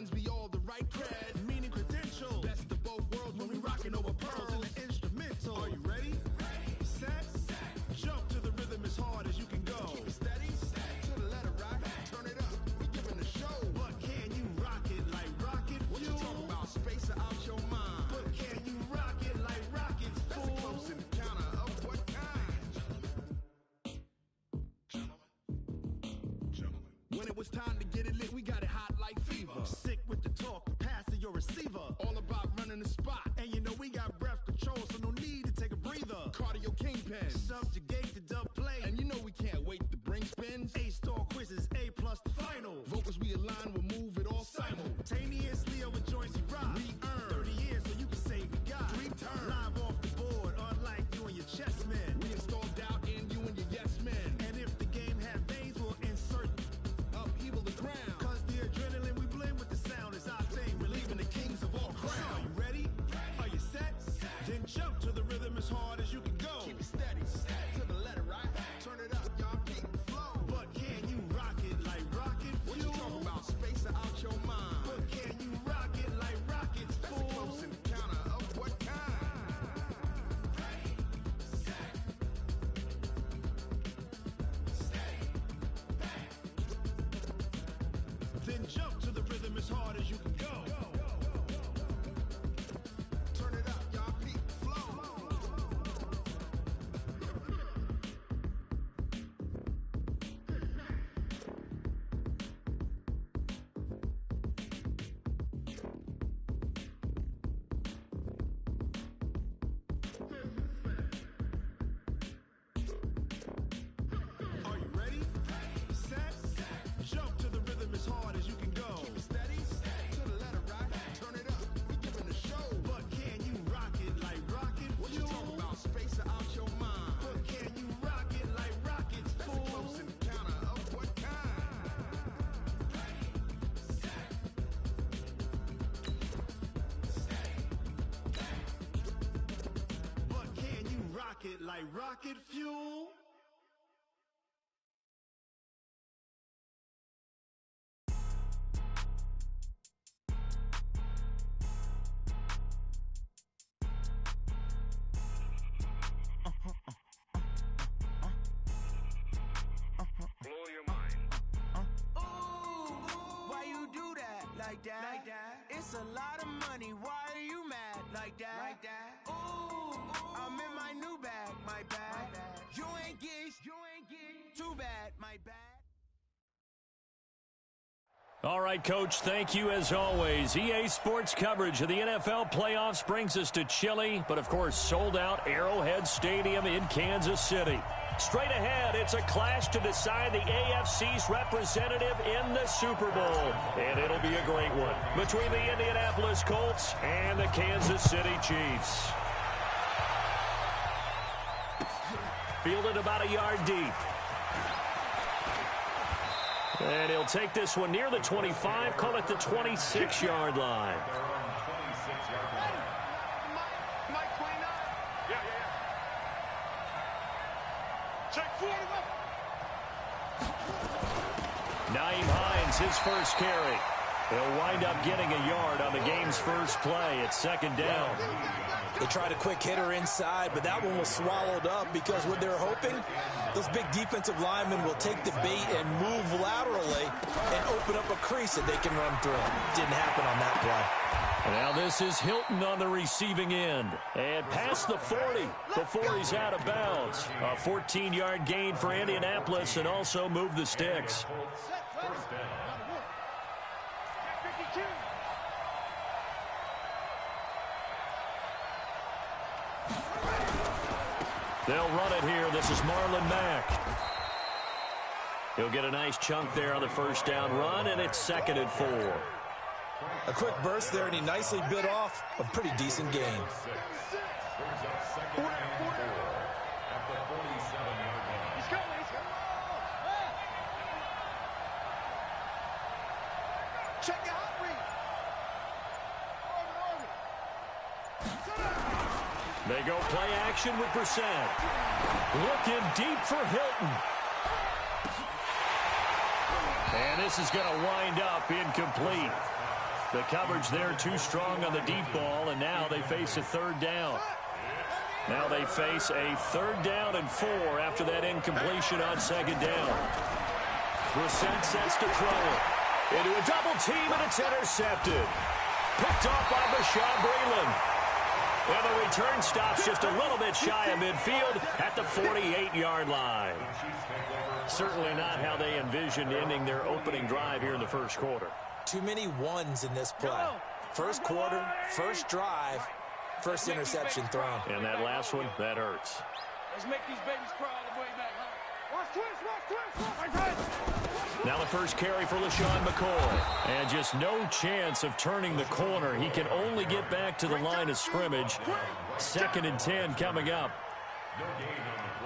lends me all the right cred. Meaning credentials. Best of both worlds when we rockin' over pearls in the instrumental. Are you ready? Set. Jump to the rhythm as hard as you can go. Keep it steady. To the letter, right? Turn it up. We giving the show. But can you rock it like rocket fuel? What you talking about? Space out your mind. But can you rock it like rockets, fool? That's a close encounter of what kind? Gentlemen. When it was time to get it lit, we got it hot like fever. Sick with the talk, pass to your receiver. All about running the spot. And you know we got breath control, so no need to take a breather. Cardio kingpin. Subjugate the dub play. And you know we can't wait to bring spins. A-star quizzes, A+ the final. Vocals we align, we'll move it all simultaneously over joints we rock. We earn 30 years so you can say we got 3 turns. Live off the board, unlike you and your chess men. We install doubt in you and your yes men. And if the game had veins, we'll insert upheaval the ground. Cause the adrenaline we blend with the sound is our thing. We're leaving the kings of all crowns. So are you ready? Are you set? Then jump to the rhythm as hard as you can go. Keep it steady, to the letter, right? Turn it up, y'all keep the flow. But can you rock it like rocket fuel? What you talking about? Space out your mind. But can you rock it like rockets, fool? That's a close encounter of what kind? Ready, set, steady, bang. Then jump to the rhythm as hard as you can go. Turn it up, y'all keep the flow. Are you ready? Set. Jump to the rhythm as hard as you can go. Keep it steady. To the letter, right? Turn it up. We giving the show. But can you rock it like rocket fuel? What you talking about? Space out your mind. But can you rock it like rockets, fool? That's a close encounter of what kind? Ready, set, steady, bang. But can you rock it like rocket fuel? Blow your mind. Why you do that? Like that? It's a lot of money. Why are you mad? Like that? Ooh, I'm in my new bag. My bad. You ain't geese. Too bad. My bad. All right, Coach, thank you as always. EA Sports coverage of the NFL playoffs brings us to chilly, but of course sold out Arrowhead Stadium in Kansas City. Straight ahead, it's a clash to decide the AFC's representative in the Super Bowl. And it'll be a great one between the Indianapolis Colts and the Kansas City Chiefs. Fielded about a yard deep. And he'll take this one near the 25, call it the 26-yard line. Mike 29. Yeah. Check 41. Nyheim Hines, his first carry. He'll wind up getting a yard on the game's first play at second down. They tried a quick hitter inside, but that one was swallowed up because what they're hoping, those big defensive linemen will take the bait and move laterally and open up a crease that they can run through. Didn't happen on that play. Now this is Hilton on the receiving end. And past the 40 before he's out of bounds. A 14-yard gain for Indianapolis and also move the sticks. They'll run it here. This is Marlon Mack. He'll get a nice chunk there on the first down run, and it's 2nd and 4. A quick burst there, and he nicely bit off a pretty decent gain. Check it out, They go play action with Brissett. Looking deep for Hilton. And this is going to wind up incomplete. The coverage there too strong on the deep ball, and now they face a third down. Now they face a 3rd down and 4 after that incompletion on 2nd down. Brissett sets to throw it. Into a double team, and it's intercepted. Picked off by Bashaud Breeland. And the return stops just a little bit shy of midfield at the 48-yard line. Certainly not how they envisioned ending their opening drive here in the first quarter. Too many ones in this play. First quarter, first drive, first interception thrown. And that last one, that hurts. Let's make these babies cry all the way back home. Watch twist. Now the first carry for LaShawn McCoy. And just no chance of turning the corner. He can only get back to the line of scrimmage. 2nd and 10 coming up.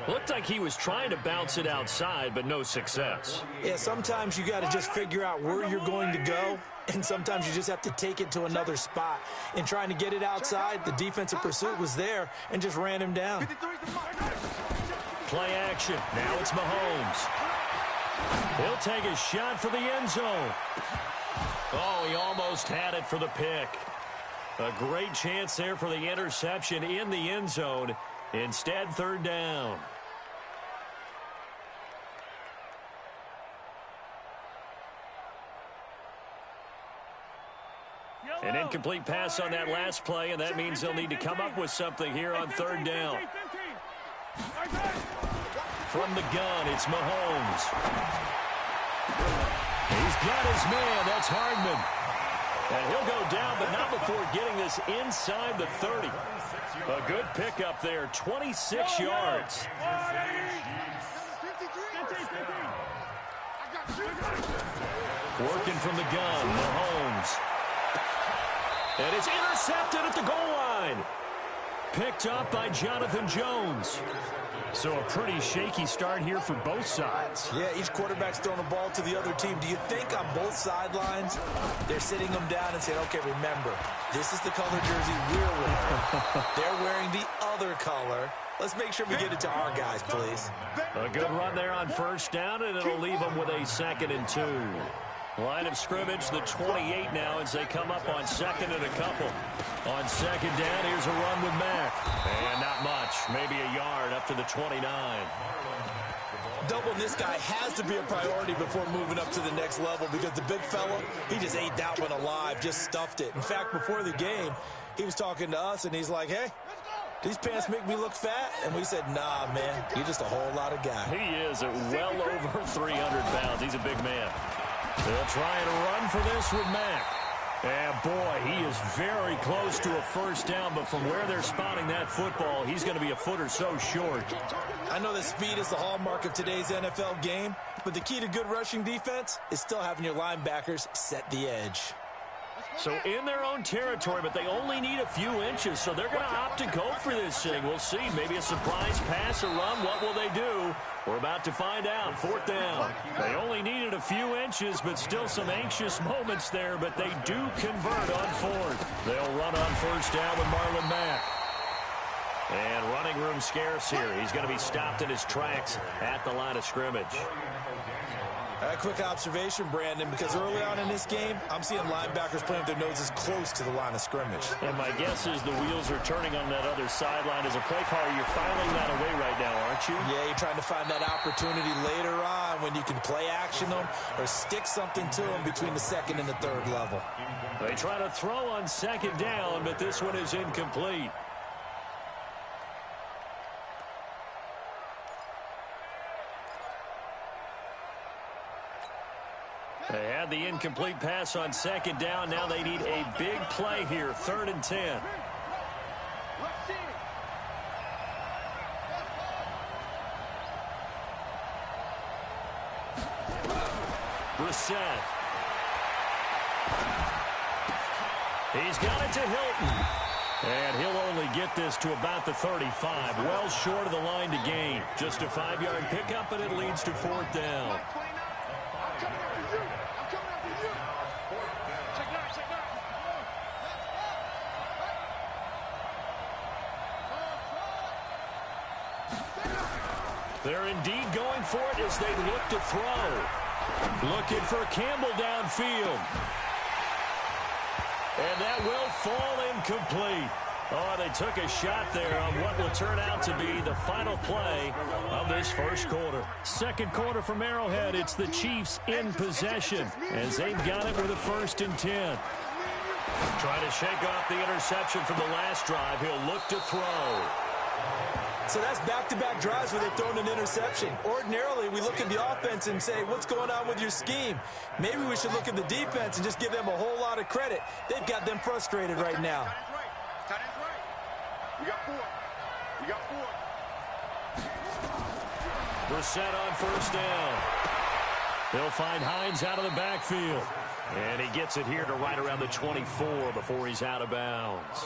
Looked like he was trying to bounce it outside, but no success. Yeah, sometimes you got to just figure out where you're going to go, and sometimes you just have to take it to another spot. In trying to get it outside, the defensive pursuit was there and just ran him down. Play action. Now it's Mahomes. He'll take a shot for the end zone. Oh, he almost had it for the pick. A great chance there for the interception in the end zone. Instead, 3rd down. An incomplete pass on that last play, and that means they'll need to come up with something here on 3rd down. From the gun, it's Mahomes. He's got his man. That's Hardman. And he'll go down, but not before getting this inside the 30. A good pickup there, 26 yards. Working from the gun, Mahomes. And it's intercepted at the goal line. Picked up by Jonathan Jones. So a pretty shaky start here for both sides. Yeah, each quarterback's throwing a ball to the other team. Do you think on both sidelines they're sitting them down and saying, okay, remember, this is the color jersey we're wearing. They're wearing the other color. Let's make sure we get it to our guys, please. A good run there on 1st down, and it'll leave them with a 2nd and 2. Line of scrimmage, the 28 now as they come up on 2nd and a couple. On 2nd down, here's a run with Mack. And not much, maybe a yard up to the 29. Doubling this guy has to be a priority before moving up to the next level because the big fella, he just ate that one alive, just stuffed it. In fact, before the game, he was talking to us, and he's like, hey, these pants make me look fat? And we said, nah, man, you're just a whole lot of guy. He is at well over 300 pounds. He's a big man. They'll try and run for this with Mack. And, boy, he is very close to a 1st down, but from where they're spotting that football, he's going to be a foot or so short. I know that speed is the hallmark of today's NFL game, but the key to good rushing defense is still having your linebackers set the edge. So in their own territory, but they only need a few inches, so they're going to opt to go for this thing. We'll see. Maybe a surprise pass or run. What will they do? We're about to find out. 4th down. They only needed a few inches, but still some anxious moments there, but they do convert on 4th. They'll run on 1st down with Marlon Mack. And running room scarce here. He's going to be stopped in his tracks at the line of scrimmage. A quick observation, Brandon, because early on in this game, I'm seeing linebackers playing with their noses close to the line of scrimmage. And my guess is the wheels are turning on that other sideline. As a play caller, you're filing that away right now, aren't you? Yeah, you're trying to find that opportunity later on when you can play action them or stick something to them between the 2nd and the 3rd level. They try to throw on 2nd down, but this one is incomplete. They had the incomplete pass on 2nd down. Now they need a big play here. 3rd and 10. Brissett. He's got it to Hilton. And he'll only get this to about the 35. Well short of the line to gain. Just a 5-yard pickup, and it leads to 4th down. They're indeed going for it as they look to throw. Looking for Campbell downfield. And that will fall incomplete. Oh, they took a shot there on what will turn out to be the final play of this first quarter. Second quarter from Arrowhead. It's the Chiefs in possession as they've got it with a 1st and 10. Trying to shake off the interception from the last drive. He'll look to throw. So that's back-to-back drives where they've thrown an interception. Ordinarily, we look at the offense and say, what's going on with your scheme? Maybe we should look at the defense and just give them a whole lot of credit. They've got them frustrated right now. Tight end's right. We got 4. We got 4. Brissett on 1st down. They'll find Hines out of the backfield. And he gets it here to right around the 24 before he's out of bounds.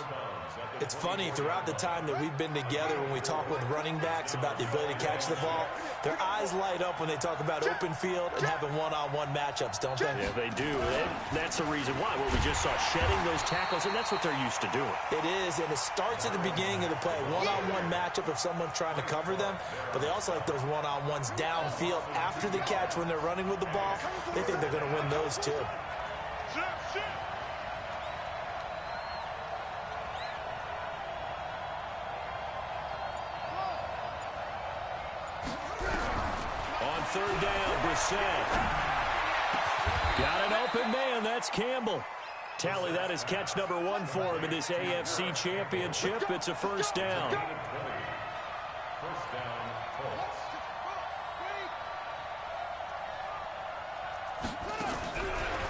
It's funny, throughout the time that we've been together, when we talk with running backs about the ability to catch the ball, their eyes light up when they talk about open field and having one-on-one matchups, don't they? Yeah, they do. That's the reason why. Well, we just saw shedding those tackles, and that's what they're used to doing. It is, and it starts at the beginning of the play. One-on-one matchup if someone's trying to cover them, but they also like those one-on-ones downfield after the catch when they're running with the ball. They think they're going to win those, too. On 3rd down, Brissett. Got an open man. That's Campbell. Tally, that is catch number 1 for him in this AFC Championship. It's a 1st down.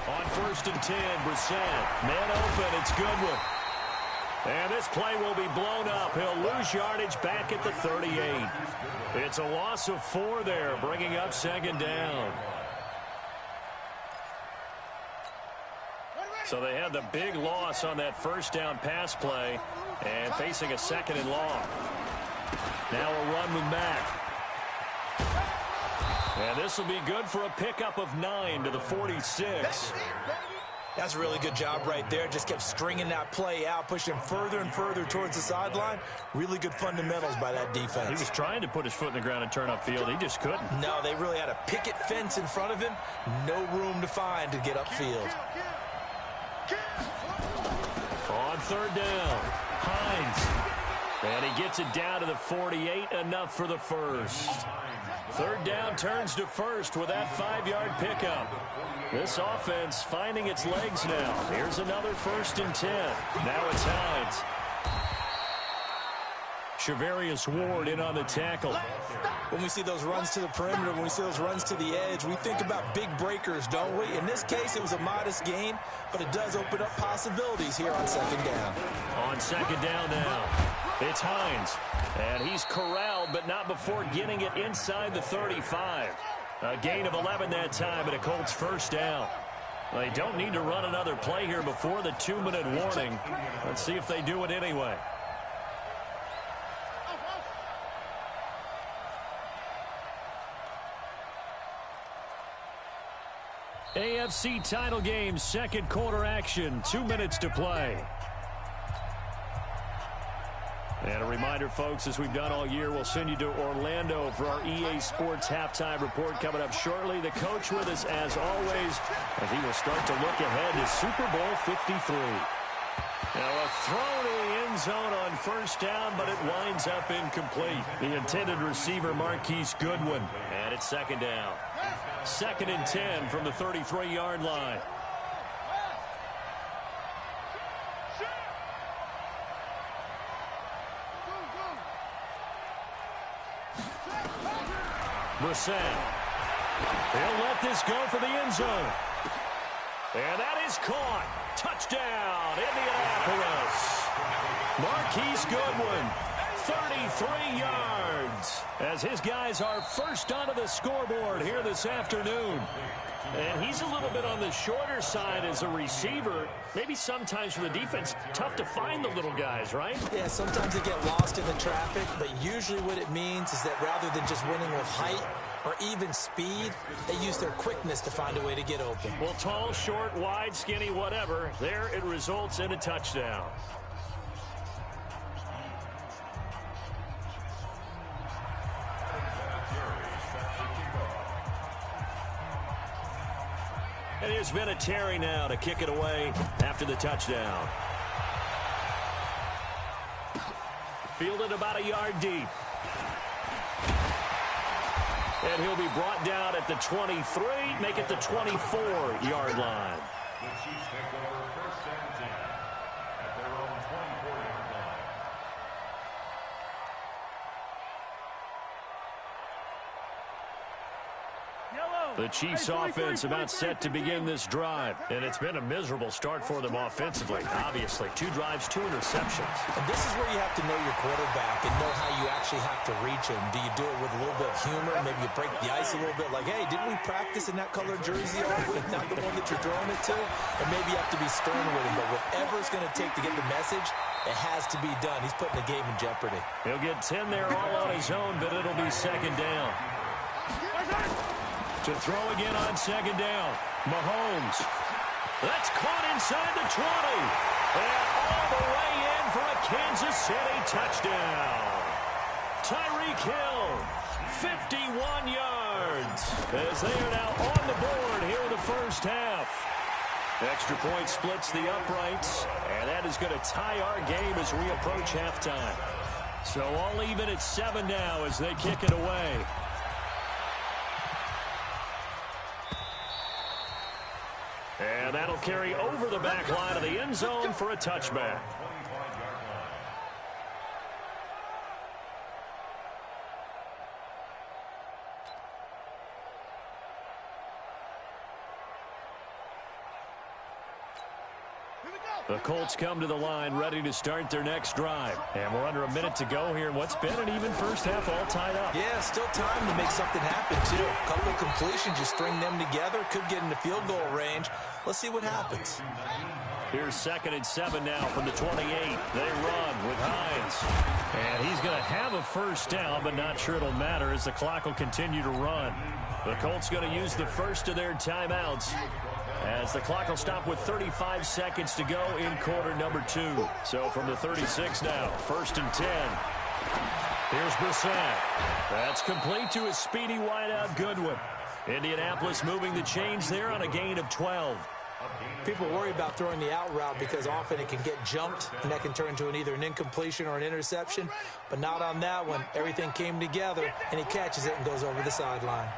On 1st and 10, Brissett. Man open, it's Goodwin. And this play will be blown up. He'll lose yardage back at the 38. It's a loss of 4 there, bringing up 2nd down. So they had the big loss on that 1st down pass play and facing a 2nd and long. Now a run with Mack. And this will be good for a pickup of 9 to the 46. That's a really good job right there. Just kept stringing that play out, pushing further and further towards the sideline. Really good fundamentals by that defense. He was trying to put his foot in the ground and turn upfield. He just couldn't. No, they really had a picket fence in front of him. No room to find to get upfield. On 3rd down, Hines. And he gets it down to the 48, enough for the 1st. 3rd down turns to 1st with that 5-yard pickup. This offense finding its legs now. Here's another 1st and 10. Now it's Hines. Shavarius Ward in on the tackle. When we see those runs to the perimeter, when we see those runs to the edge, we think about big breakers, don't we? In this case, it was a modest gain, but it does open up possibilities here on 2nd down. On 2nd down now, it's Hines. And he's corralled, but not before getting it inside the 35. A gain of 11 that time, and a Colts 1st down. They don't need to run another play here before the 2-minute warning. Let's see if they do it anyway. AFC title game, 2nd quarter action, 2 minutes to play. And a reminder, folks, as we've done all year, we'll send you to Orlando for our EA Sports halftime report coming up shortly. The coach with us, as always, as he will start to look ahead to Super Bowl 53. Now a throw to the end zone on 1st down, but it winds up incomplete. The intended receiver, Marquise Goodwin. And it's 2nd down. 2nd and 10 from the 33-yard line. Brissett. He'll let this go for the end zone. And that is caught. Touchdown, Indianapolis. Marquise Goodwin, 33 yards, as his guys are first onto the scoreboard here this afternoon. And he's a little bit on the shorter side as a receiver. Maybe sometimes for the defense, tough to find the little guys, right? Yeah, sometimes they get lost in the traffic, but usually what it means is that rather than just winning with height or even speed, they use their quickness to find a way to get open. Well, tall, short, wide, skinny, whatever, there it results in a touchdown. And here's Vinatieri now to kick it away after the touchdown. Fielded about a yard deep. And he'll be brought down at the 23, make it the 24-yard line. The Chiefs take over first and 10 at their own 24-yard line. The Chiefs offense about set to begin this drive. And it's been a miserable start for them offensively. Obviously, 2 drives, 2 interceptions. And this is where you have to know your quarterback and know how you actually have to reach him. Do you do it with a little bit of humor? Maybe you break the ice a little bit like, hey, didn't we practice in that colored jersey already? Not the one that you're throwing it to? And maybe you have to be stern with him. But whatever it's going to take to get the message, it has to be done. He's putting the game in jeopardy. He'll get 10 there all on his own, but it'll be second down. To throw again on second down. Mahomes. That's caught inside the 20. And all the way in for a Kansas City touchdown. Tyreek Hill, 51 yards. As they are now on the board here in the first half. Extra point splits the uprights. And that is going to tie our game as we approach halftime. So all even at 7 now as they kick it away. And that'll carry over the back line of the end zone for a touchback. The Colts come to the line ready to start their next drive. And we're under a minute to go here in what's been an even first half all tied up. Yeah, still time to make something happen, too. A couple of completions, you string them together, could get into field goal range. Let's see what happens. Here's 2nd and 7 now from the 28. They run with Hines. And he's going to have a first down, but not sure it'll matter as the clock will continue to run. The Colts going to use the first of their timeouts, as the clock will stop with 35 seconds to go in quarter number 2. So from the 36 now, 1st and 10. Here's Brissett. That's complete to his speedy wideout Goodwin. Indianapolis moving the chains there on a gain of 12. People worry about throwing the out route because often it can get jumped, and that can turn into either an incompletion or an interception. But not on that one. Everything came together, and he catches it and goes over the sideline.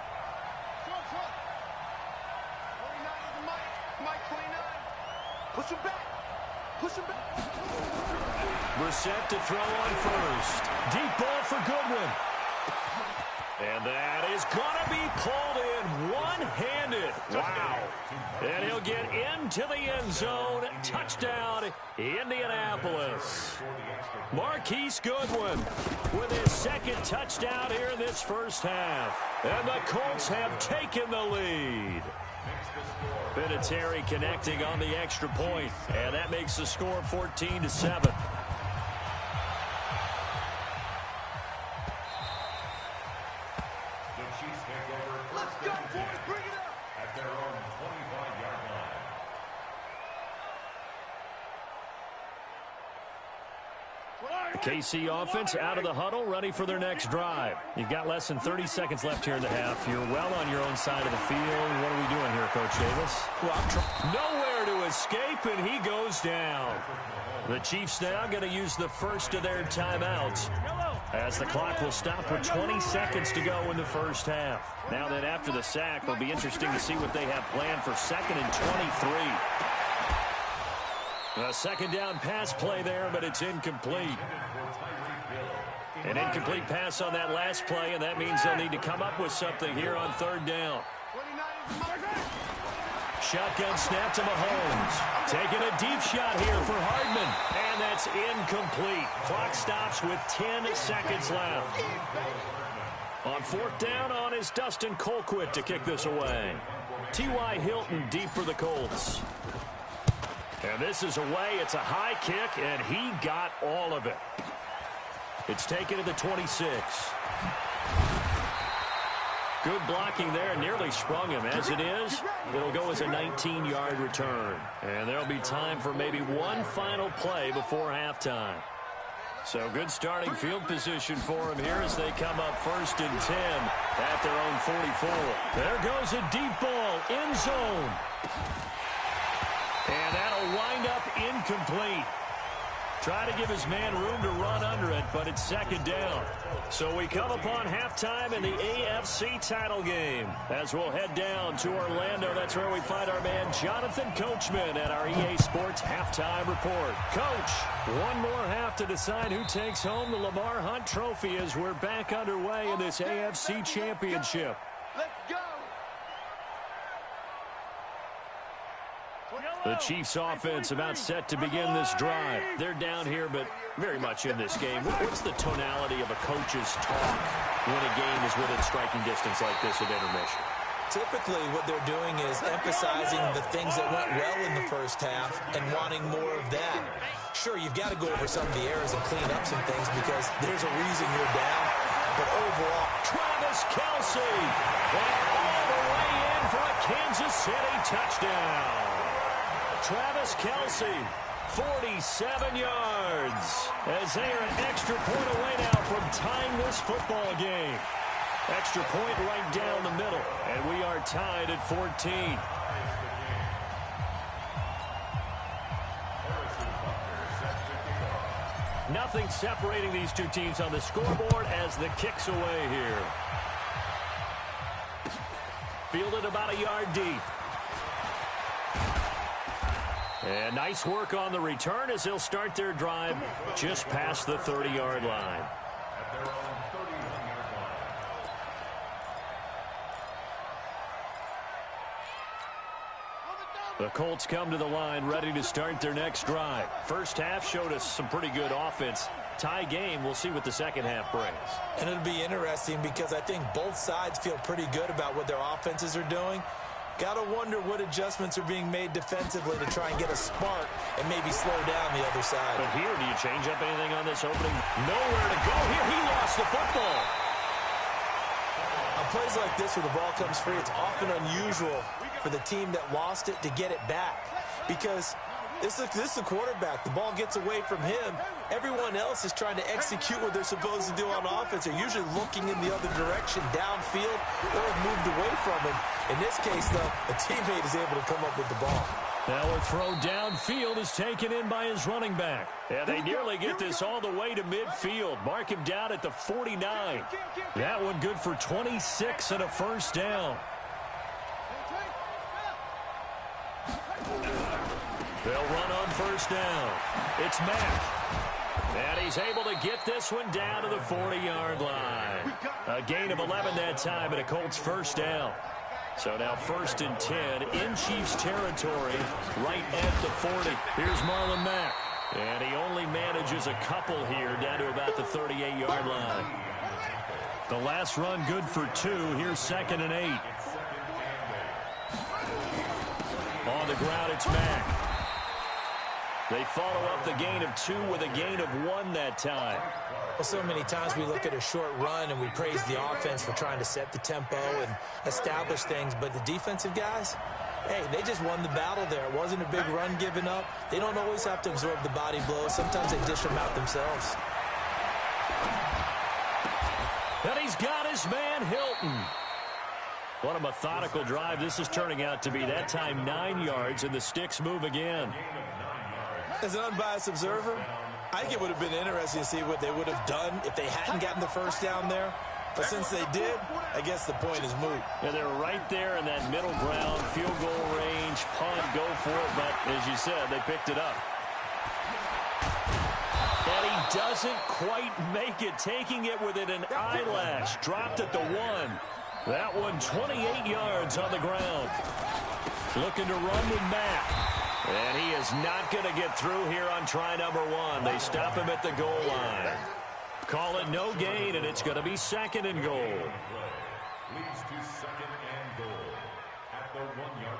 Push him back. Push him back. Brissett to throw on first. Deep ball for Goodwin. And that is going to be pulled in one-handed. Wow. And he'll get into the end zone. Touchdown, Indianapolis. Marquise Goodwin with his 2nd touchdown here in this first half. And the Colts have taken the lead. Vinatieri connecting on the extra point, and that makes the score 14-7. Let's go, boys. Bring it up. At their own 25-yard line. The KC offense out of the huddle, ready for their next drive. You've got less than 30 seconds left here in the half. You're well on your own side of the field. What are we doing here, Coach Davis? Well, nowhere to escape, and he goes down. The Chiefs now going to use the first of their timeouts, as the clock will stop with 20 seconds to go in the first half. Now that after the sack, it'll be interesting to see what they have planned for 2nd and 23. A 2nd down pass play there, but it's incomplete. An incomplete pass on that last play, and that means they'll need to come up with something here on 3rd down. Shotgun snap to Mahomes. Taking a deep shot here for Hardman. And that's incomplete. Clock stops with 10 seconds left. On 4th down on is Dustin Colquitt to kick this away. T.Y. Hilton deep for the Colts. And this is away. It's a high kick, and he got all of it. It's taken to the 26. Good blocking there. Nearly sprung him. As it is, it'll go as a 19-yard return. And there'll be time for maybe one final play before halftime. So good starting field position for him here as they come up 1st and 10 at their own 44. There goes a deep ball, end zone. And that'll wind up incomplete. Try to give his man room to run under it, but it's 2nd down. So we come upon halftime in the AFC title game. As we'll head down to Orlando, that's where we find our man Jonathan Coachman at our EA Sports Halftime Report. Coach, one more half to decide who takes home the Lamar Hunt Trophy as we're back underway in this AFC Championship. Let's go. The Chiefs offense about set to begin this drive. They're down here, but very much in this game. What's the tonality of a coach's talk when a game is within striking distance like this at intermission? Typically, what they're doing is emphasizing the things that went well in the first half and wanting more of that. Sure, you've got to go over some of the errors and clean up some things because there's a reason you're down. But overall, Travis Kelce, and all the way in for a Kansas City touchdown. Travis Kelce, 47 yards, as they are an extra point away now from tying this football game. Extra point right down the middle, and we are tied at 14. Nothing separating these two teams on the scoreboard as the kick's away here. Fielded about a yard deep. And nice work on the return as they'll start their drive just past the 30-yard line. At their own 31-yard line. The Colts come to the line ready to start their next drive. First half showed us some pretty good offense. Tie game, we'll see what the second half brings. and it'll be interesting because I think both sides feel pretty good about what their offenses are doing. Got to wonder what adjustments are being made defensively to try and get a spark and maybe slow down the other side. But here, do you change up anything on this opening? Nowhere to go here. He lost the football. On plays like this where the ball comes free, it's often unusual for the team that lost it to get it back because this is the quarterback. The ball gets away from him. Everyone else is trying to execute what they're supposed to do on offense. They're usually looking in the other direction, downfield, or have moved away from him. In this case, though, a teammate is able to come up with the ball. Now a throw downfield is taken in by his running back. And they nearly get this all the way to midfield. Mark him down at the 49. That one good for 26 and a first down. They'll run on first down. It's Mack. And he's able to get this one down to the 40-yard line. A gain of 11 that time and a Colts first down. So now 1st and 10 in Chiefs territory right at the 40. Here's Marlon Mack. And he only manages a couple here down to about the 38-yard line. The last run good for 2. Here's 2nd and 8. On the ground, it's Mack. They follow up the gain of 2 with a gain of 1 that time. Well, so many times we look at a short run and we praise the offense for trying to set the tempo and establish things. But the defensive guys, hey, they just won the battle there. It wasn't a big run given up. They don't always have to absorb the body blows. Sometimes they dish them out themselves. And he's got his man Hilton. What a methodical drive this is turning out to be. That time 9 yards, and the sticks move again. As an unbiased observer, I think it would have been interesting to see what they would have done if they hadn't gotten the first down there. But since they did, I guess the point is moot. Yeah, they're right there in that middle ground, field goal range, punt, go for it. But as you said, they picked it up. And he doesn't quite make it, taking it within an eyelash. Dropped at the 1. That one 28 yards on the ground. Looking to run with Mack. And he is not going to get through here on try number 1. They stop him at the goal line. Call it no gain, and it's going to be 2nd and goal. Leads to 2nd and goal at the 1-yard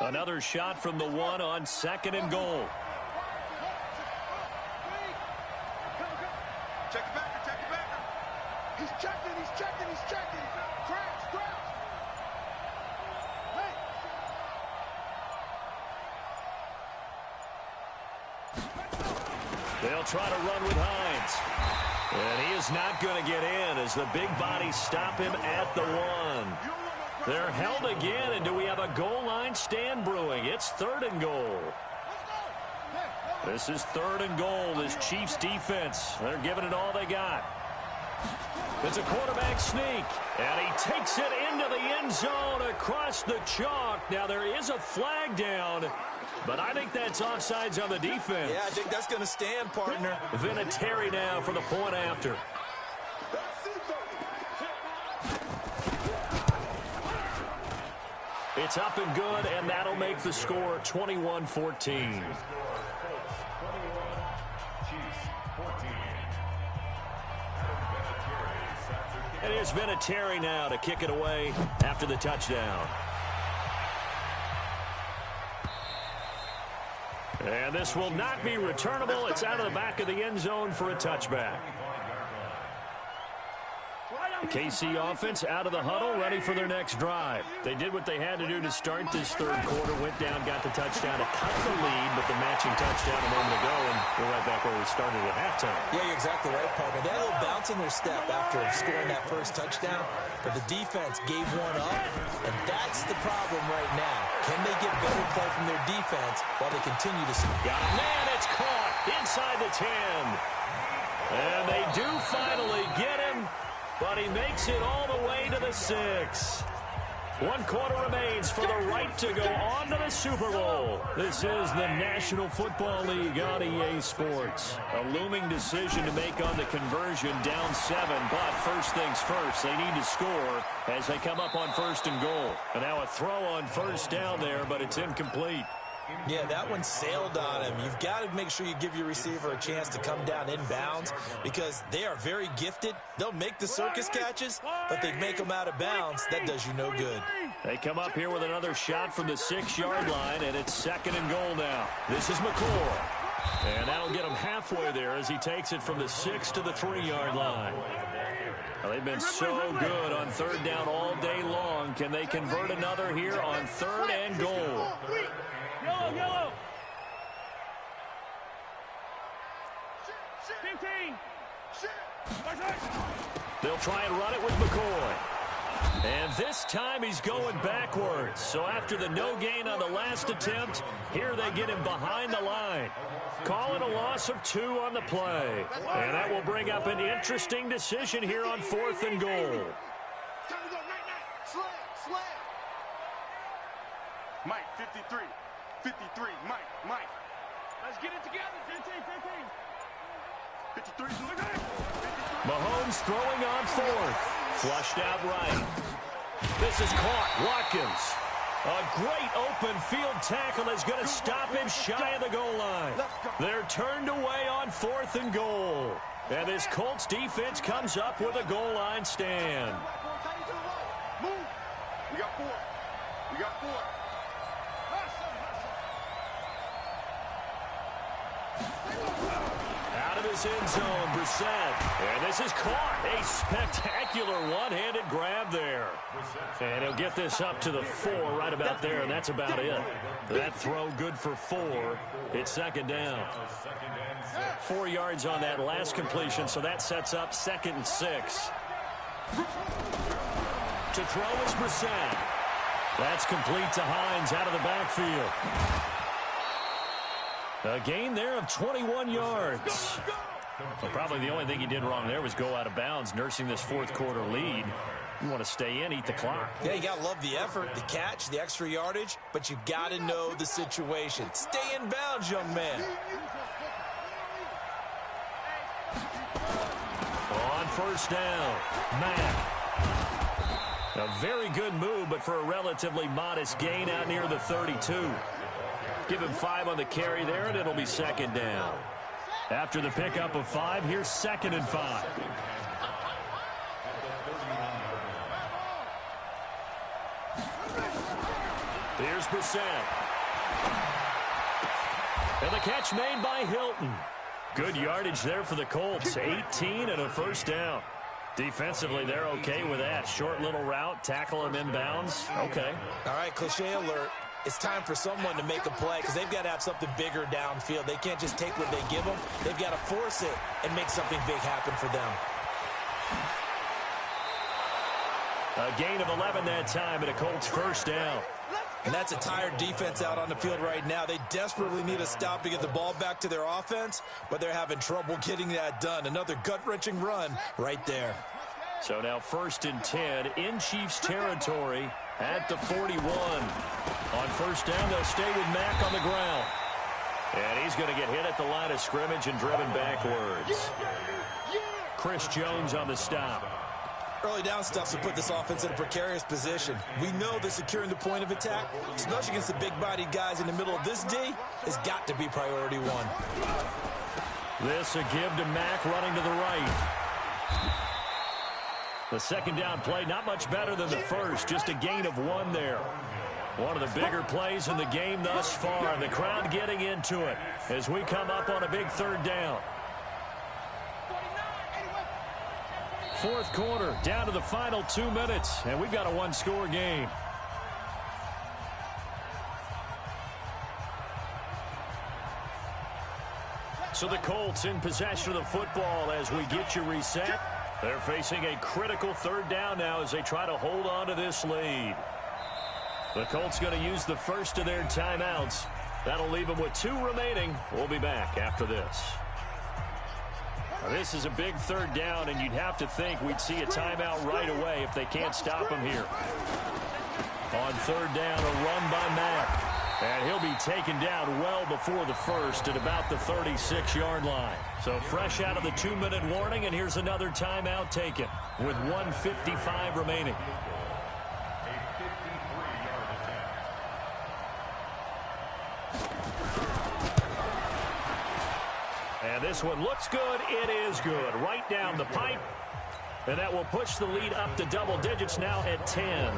line. Another shot from the 1 on 2nd and goal. Check it back, check it back. He's checking, he's checking, he's checking. Crouch. Hey. They'll try to run with Hines. And he is not going to get in as the big bodies stop him at the 1. They're held again, and do we have a goal line stand brewing? It's 3rd and goal. This is 3rd and goal, this Chiefs defense. They're giving it all they got. It's a quarterback sneak, and he takes it into the end zone across the chalk. Now, there is a flag down, but I think that's offsides on the defense. Yeah, I think that's going to stand, partner. Vinatieri now for the point after. It's up and good, and that'll make the score 21-14. And here's Vinatieri now to kick it away after the touchdown. And this will not be returnable. It's out of the back of the end zone for a touchback. The KC offense out of the huddle, ready for their next drive. They did what they had to do to start this 3rd quarter, went down, got the touchdown to cut the lead, but the matching touchdown a moment ago, and we're right back where we started at halftime. Yeah, you're exactly right, partner. They had a little bounce in their step after scoring that first touchdown, but the defense gave one up, and that's the problem right now. Can they get better play from their defense while they continue to score? Got a man, it's caught inside the 10. And they do finally get him, but he makes it all the way to the 6. 1 quarter remains for the right to go on to the Super Bowl. This is the National Football League on EA Sports. A looming decision to make on the conversion, down 7. But first things first, they need to score as they come up on 1st and goal. And now a throw on 1st down there, but it's incomplete. Yeah, that one sailed on him. You've got to make sure you give your receiver a chance to come down inbounds because they are very gifted. They'll make the circus catches, but they make them out of bounds. That does you no good. They come up here with another shot from the 6-yard line, and it's 2nd and goal now. This is McCoy. And that'll get him halfway there as he takes it from the 6 to the 3-yard line. Well, they've been so good on 3rd down all day long. Can they convert another here on 3rd and goal? Yellow. 15. They'll try and run it with McCoy. And this time he's going backwards. So after the no gain on the last attempt, here they get him behind the line. Call it a loss of 2 on the play. And that will bring up an interesting decision here on 4th and goal. Mike, 53. 53, Mike. Let's get it together, 15. 53. Mahomes throwing on 4th. Flushed out right. This is caught. Watkins. A great open field tackle is going to stop him shy of the goal line. They're turned away on 4th and goal. And this Colts defense comes up with a goal line stand. Move. We got 4. Out of his end zone, Brissett. And this is caught. A spectacular one-handed grab there. And he'll get this up to the 4 right about there, and that's about it. That throw good for 4. It's 2nd down. 4 yards on that last completion, so that sets up 2nd and 6. To throw is Brissett. That's complete to Hines out of the backfield. A gain there of 21 yards. Well, probably the only thing he did wrong there was go out of bounds, nursing this 4th quarter lead. You want to stay in, eat the clock. Yeah, you got to love the effort, the catch, the extra yardage, but you got to know the situation. Stay in bounds, young man. On 1st down, Mack. A very good move, but for a relatively modest gain out near the 32. Give him 5 on the carry there, and it'll be 2nd down. After the pickup of 5, here's 2nd and 5. Here's Brissett. And the catch made by Hilton. Good yardage there for the Colts. 18 and a 1st down. Defensively, they're okay with that. Short little route, tackle him inbounds. Okay. All right, cliche alert. it's time for someone to make a play because they've got to have something bigger downfield. They can't just take what they give them. They've got to force it and make something big happen for them. A gain of 11 that time and a Colts first down. And that's a tired defense out on the field right now. They desperately need a stop to get the ball back to their offense, but they're having trouble getting that done. Another gut-wrenching run right there. So now 1st and 10 in Chiefs territory at the 41. On first down, they'll stay with Mack on the ground. And he's going to get hit at the line of scrimmage and driven backwards. Chris Jones on the stop. Early down stuff to put this offense in a precarious position. We know that securing the point of attack, especially against the big-bodied guys in the middle of this D, has got to be priority one. This a give to Mack running to the right. The second down play, not much better than the first, just a gain of 1 there. One of the bigger plays in the game thus far, and the crowd getting into it as we come up on a big 3rd down. 4th quarter, down to the final 2 minutes, and we've got a 1-score game. So the Colts in possession of the football as we get you reset. They're facing a critical 3rd down now as they try to hold on to this lead. The Colts going to use the first of their timeouts. That'll leave them with 2 remaining. We'll be back after this. Now, this is a big 3rd down, and you'd have to think we'd see a timeout right away if they can't stop him here. On 3rd down, a run by Mack. And he'll be taken down well before the first at about the 36-yard line. So fresh out of the 2-minute warning, and here's another timeout taken with 1:55 remaining. And this one looks good. It is good. Right down the pipe. And that will push the lead up to double digits now at 10.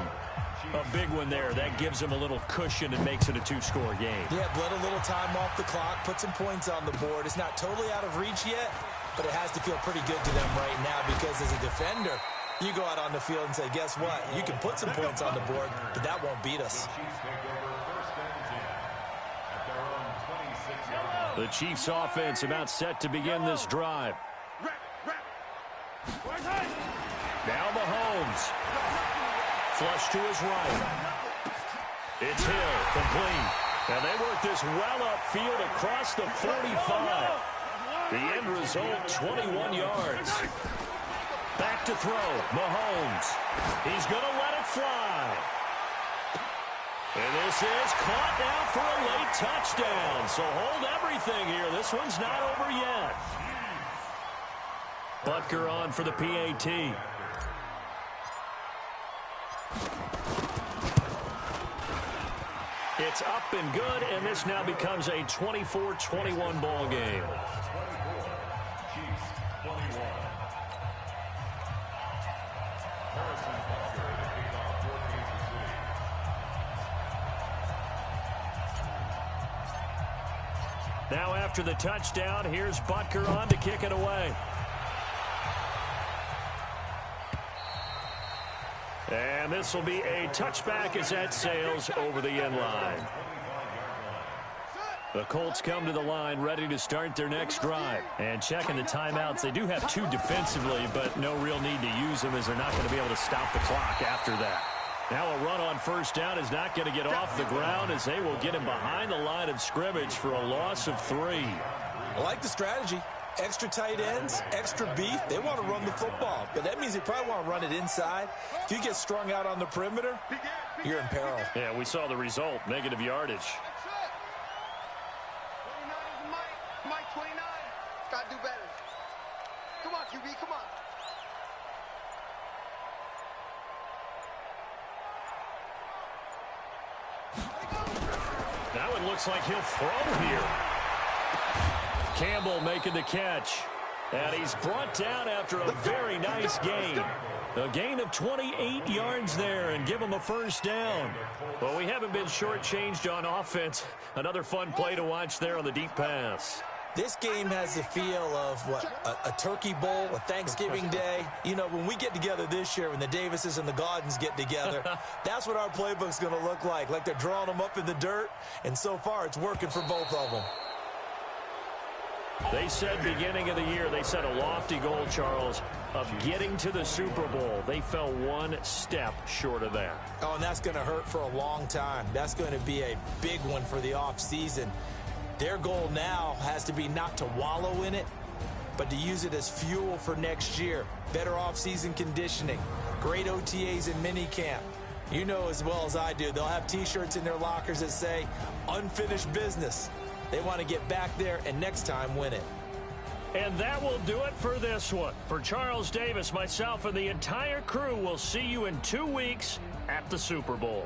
A big one there. That gives them a little cushion and makes it a 2-score game. Yeah, bled a little time off the clock, put some points on the board. It's not totally out of reach yet, but it has to feel pretty good to them right now because as a defender, you go out on the field and say, guess what? You can put some points on the board, but that won't beat us. The Chiefs offense about set to begin this drive. Now Mahomes. Flush to his right. It's Hill, complete. And they work this well upfield across the 45. The end result, 21 yards. Back to throw, Mahomes. He's going to let it fly. And this is caught now for a late touchdown. So hold everything here. This one's not over yet. Butker on for the PAT. It's up and good, and this now becomes a 24-21 ball game. Now after the touchdown, here's Butker on to kick it away. And this will be a touchback as that sails over the end line. The Colts come to the line ready to start their next drive. And checking the timeouts, they do have 2 defensively, but no real need to use them as they're not going to be able to stop the clock after that. Now a run on first down is not going to get off the ground as they will get him behind the line of scrimmage for a loss of 3. I like the strategy. Extra tight ends, extra beef. They want to run the football, but that means they probably want to run it inside. If you get strung out on the perimeter, you're in peril. Yeah, we saw the result, negative yardage. 29 is Mike 29. Got to do better. Come on, QB, come on. Now it looks like he'll throw here. Campbell making the catch. And he's brought down after a very nice gain. A gain of 28 yards there and give him a first down. Well, we haven't been shortchanged on offense. Another fun play to watch there on the deep pass. This game has the feel of, a Turkey Bowl, a Thanksgiving Day. You know, when we get together this year, when the Davises and the Gaudens get together, that's what our playbook's going to look like they're drawing them up in the dirt, and so far it's working for both of them. They said beginning of the year, they set a lofty goal, Charles, of getting to the Super Bowl. They fell one step short of that. Oh, and that's going to hurt for a long time. That's going to be a big one for the offseason. Their goal now has to be not to wallow in it, but to use it as fuel for next year. Better offseason conditioning, great OTAs and minicamp. You know as well as I do, they'll have T-shirts in their lockers that say, unfinished business. They want to get back there and next time win it. And that will do it for this one. For Charles Davis, myself, and the entire crew, we'll see you in 2 weeks at the Super Bowl.